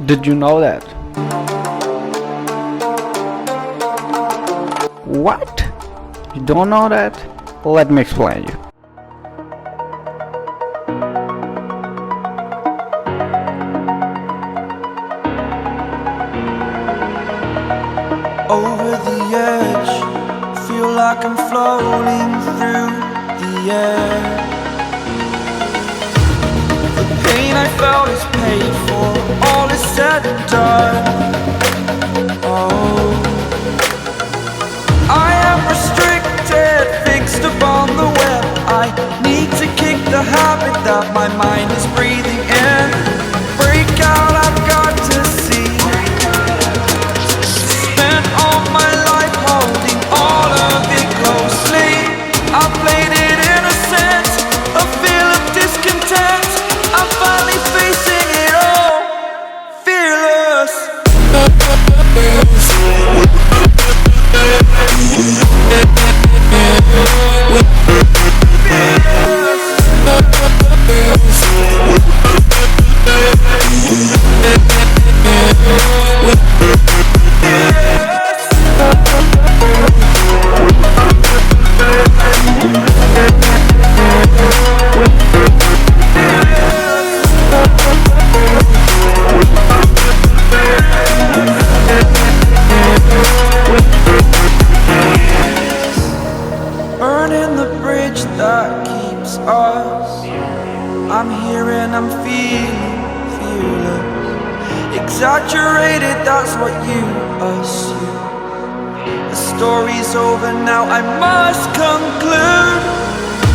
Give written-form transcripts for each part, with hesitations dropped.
Did you know that? What? You don't know that? Let me explain you. Over the edge, feel like I'm floating through the air. The pain I felt is paid for, all is said and done. Oh, I am restricted, fixed upon the web. I need to kick the habit that my mind is breathing in. Break out, I've got to see. Spent all my life holding all of it closely. I played it innocent, a feel of discontent. I'm finally facing it all, fearless. Burning the bridge that keeps us. I'm here and I'm feeling fearless. Exaggerated, that's what you assume. The story's over now, I must conclude.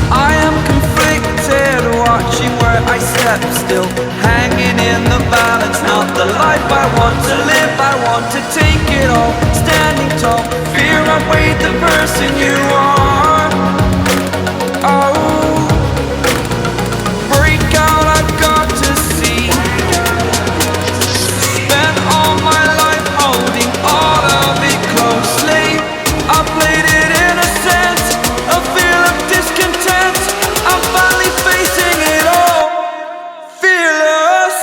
I am conflicted, watching where I step still, hanging in the balance. Not the life I want to live, I want to take it all. Standing tall, fear outweighed the person you are. Oh, break out, I've got to see. Spent all my life holding all of it closely. I played it innocent, a feel of discontent. I'm finally facing it all, fearless.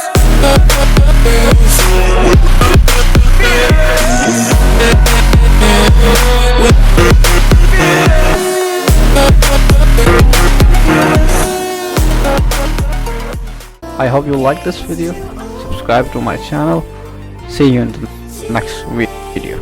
I hope you like this video. Subscribe to my channel. See you in the next video.